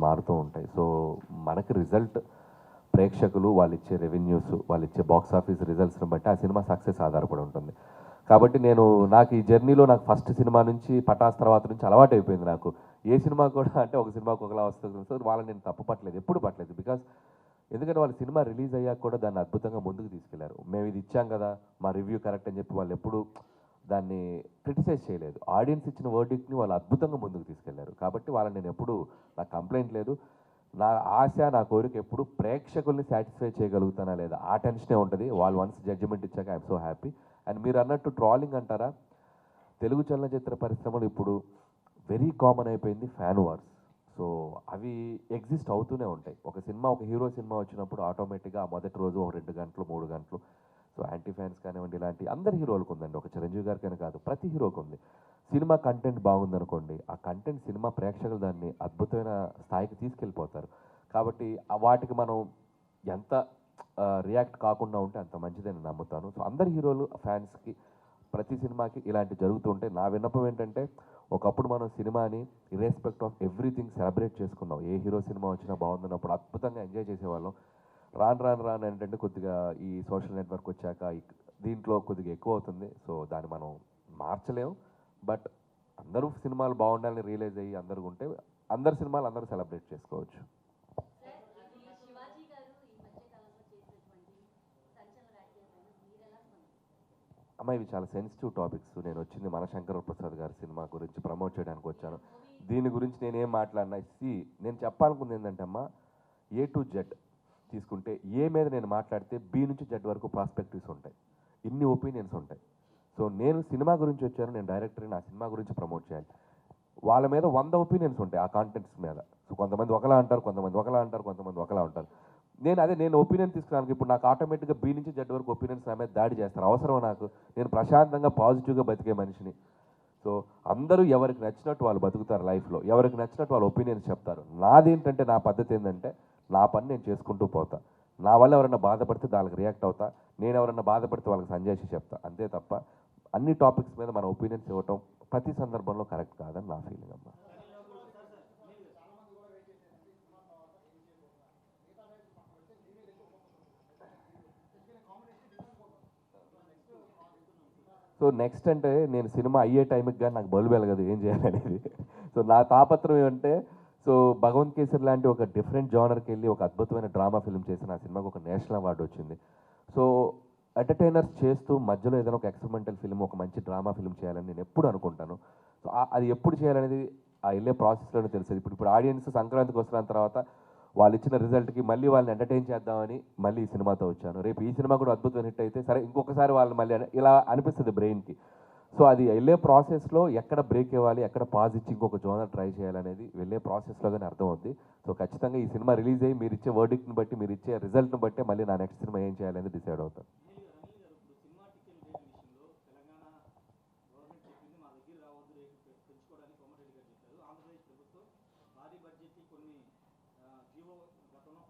మారుతూ ఉంటాయి. సో మనకి రిజల్ట్ ప్రేక్షకులు వాళ్ళు ఇచ్చే రెవెన్యూస్, వాళ్ళు ఇచ్చే బాక్స్ ఆఫీస్ రిజల్ట్స్ని బట్టి ఆ సినిమా సక్సెస్ ఆధారపడి ఉంటుంది. కాబట్టి నాకు ఈ జర్నీలో నాకు ఫస్ట్ సినిమా నుంచి పటాస్ తర్వాత నుంచి అలవాటు అయిపోయింది నాకు. ఏ సినిమా కూడా అంటే ఒక సినిమాకి ఒకలా వస్తుంది. సో వాళ్ళని నేను తప్పు పట్టలేదు, ఎప్పుడు పట్టలేదు. బికాస్ ఎందుకంటే వాళ్ళ సినిమా రిలీజ్ అయ్యాక కూడా దాన్ని అద్భుతంగా ముందుకు తీసుకెళ్లారు. మేము ఇది ఇచ్చాం కదా, మా రివ్యూ కరెక్ట్ అని చెప్పి వాళ్ళు ఎప్పుడు దాన్ని క్రిటిసైజ్ చేయలేదు. ఆడియన్స్ ఇచ్చిన వర్డిక్ట్ని వాళ్ళు అద్భుతంగా ముందుకు తీసుకెళ్లారు. కాబట్టి వాళ్ళని నేను ఎప్పుడు, నాకు కంప్లైంట్ లేదు. నా ఆశ, నా కోరిక ఎప్పుడు ప్రేక్షకుల్ని సాటిస్ఫై చేయగలుగుతానా లేదా ఆ టెన్షనే ఉంటుంది. వాళ్ళు వన్స్ జడ్జిమెంట్ ఇచ్చాక ఐఎమ్ సో హ్యాపీ. అండ్ మీరు అన్నట్టు ట్రాలింగ్ అంటారా, తెలుగు చలనచిత్ర పరిశ్రమలో ఇప్పుడు వెరీ కామన్ అయిపోయింది ఫ్యాన్ వార్స్. సో అవి ఎగ్జిస్ట్ అవుతూనే ఉంటాయి. ఒక సినిమా, ఒక హీరో సినిమా వచ్చినప్పుడు ఆటోమేటిక్గా ఆ మొదటి రోజు ఒక 2 గంటలు 3 గంటలు సో యాంటీ ఫ్యాన్స్ కానివ్వండి, ఇలాంటి అందరి హీరోలకు ఉందండి, ఒక చిరంజీవి గారికైనా కాదు, ప్రతి హీరోకి ఉంది. సినిమా కంటెంట్ బాగుందనుకోండి, ఆ కంటెంట్ సినిమా ప్రేక్షకులు దాన్ని అద్భుతమైన స్థాయికి తీసుకెళ్ళిపోతారు. కాబట్టి వాటికి మనం ఎంత రియాక్ట్ కాకుండా ఉంటే అంత మంచిదని నమ్ముతాను. సో అందరి హీరోలు ఫ్యాన్స్కి ప్రతి సినిమాకి ఇలాంటి జరుగుతుంటే నా విన్నపం ఏంటంటే, ఒకప్పుడు మనం సినిమాని ఇర్రెస్పెక్ట్ ఆఫ్ ఎవ్రీథింగ్ సెలబ్రేట్ చేసుకున్నాం. ఏ హీరో సినిమా వచ్చినా బాగుందన్నప్పుడు అద్భుతంగా ఎంజాయ్ చేసేవాళ్ళం. రాను ఏంటంటే కొద్దిగా ఈ సోషల్ నెట్వర్క్ వచ్చాక దీంట్లో కొద్దిగా ఎక్కువ అవుతుంది. సో దాన్ని మనం మార్చలేం. బట్ అందరూ సినిమాలు బాగుండాలని రియలైజ్ అయ్యి అందరూ ఉంటే అందరు సినిమాలు అందరూ సెలబ్రేట్ చేసుకోవచ్చు. అమ్మ ఇవి చాలా సెన్సిటివ్ టాపిక్స్. నేను వచ్చింది మన శంకర ప్రసాద్ గారి సినిమా గురించి ప్రమోట్ చేయడానికి వచ్చాను. దీని గురించి నేనేం మాట్లాడినా నేను చెప్పాలనుకుంది ఏంటంటే అమ్మ, ఏ టు జెడ్ తీసుకుంటే ఏ మీద నేను మాట్లాడితే బి నుంచి జెడ్ వరకు ప్రాస్పెక్టివ్స్ ఉంటాయి, ఇన్ని ఒపీనియన్స్ ఉంటాయి. సో నేను సినిమా గురించి వచ్చాను, నేను డైరెక్టర్ని, నా సినిమా గురించి ప్రమోట్ చేయాలి. వాళ్ళ మీద 100 ఒపీనియన్స్ ఉంటాయి ఆ కాంటెంట్స్ మీద. సో కొంతమంది ఒకలా అంటారు, కొంతమంది ఒకలా అంటారు, కొంతమంది ఒకలా ఉంటారు. నేను ఒపీనియన్ తీసుకున్నాను. ఇప్పుడు నాకు ఆటోమేటిక్గా బి నుంచి జెడ్ వరకు ఒపీనియన్స్ నా మీద దాడి చేస్తారు. అవసరం నాకు? నేను ప్రశాంతంగా పాజిటివ్గా బతికే మనిషిని. సో అందరూ ఎవరికి నచ్చినట్టు వాళ్ళు బతుకుతారు లైఫ్లో, ఎవరికి నచ్చినట్టు వాళ్ళ ఒపీనియన్స్ చెప్తారు. నాదేంటంటే, నా పద్ధతి ఏంటంటే, నా పని నేను చేసుకుంటూ పోతా. నా వల్ల ఎవరైనా బాధపడితే దానికి రియాక్ట్ అవుతా, నేను ఎవరైనా బాధపడితే వాళ్ళకి సంజాయిషి చెప్తా, అంతే తప్ప అన్ని టాపిక్స్ మీద మన ఒపీనియన్స్ ఇవ్వటం ప్రతి సందర్భంలో కరెక్ట్ కాదని నా ఫీలింగ్ అమ్మా. సో నెక్స్ట్ అంటే నేను సినిమా అయ్యే టైంకి కానీ నాకు బల్బు వెలగదు ఏం చేయాలనేది. సో నా తాపత్రం ఏమంటే, సో భగవంత్ కేసరి లాంటి ఒక డిఫరెంట్ జానర్కి వెళ్ళి ఒక అద్భుతమైన డ్రామా ఫిల్మ్ చేసిన ఆ సినిమాకి ఒక నేషనల్ అవార్డు వచ్చింది. సో ఎంటర్టైనర్స్ చేస్తూ మధ్యలో ఏదైనా ఒక ఎక్స్పెరిమెంటల్ ఫిల్మ్, ఒక మంచి డ్రామా ఫిల్మ్ చేయాలని నేను ఎప్పుడు అనుకుంటాను. సో అది ఎప్పుడు చేయాలనేది ఆ వెళ్ళే ప్రాసెస్లోనే తెలుస్తుంది. ఇప్పుడు ఆడియన్స్ సంక్రాంతికి వస్తున్న తర్వాత వాళ్ళు ఇచ్చిన రిజల్ట్కి మళ్ళీ వాళ్ళని ఎంటర్టైన్ చేద్దామని మళ్ళీ ఈ సినిమాతో వచ్చాను. రేపు ఈ సినిమా కూడా అద్భుతమైన హిట్ అయితే సరే ఇంకొకసారి వాళ్ళని మళ్ళీ ఇలా అనిపిస్తుంది బ్రెయిన్కి. సో అది వెళ్ళే ప్రాసెస్లో ఎక్కడ బ్రేక్ ఇవ్వాలి, ఎక్కడ పాజ్ ఇచ్చి ఇంకొక జోనర్ ట్రై చేయాలనేది వెళ్ళే ప్రాసెస్లోగానే అర్థమవుద్ది. సో ఖచ్చితంగా ఈ సినిమా రిలీజ్ అయ్యి మీరు ఇచ్చే వర్డిక్ట్ని బట్టి, మీరు ఇచ్చే రిజల్ట్ని బట్టి మళ్ళీ నా నెక్స్ట్ సినిమా ఏం చేయాలనేది డిసైడ్ అవుతాను. భారీ బడ్జెట్ కొన్ని జీవో గతంలో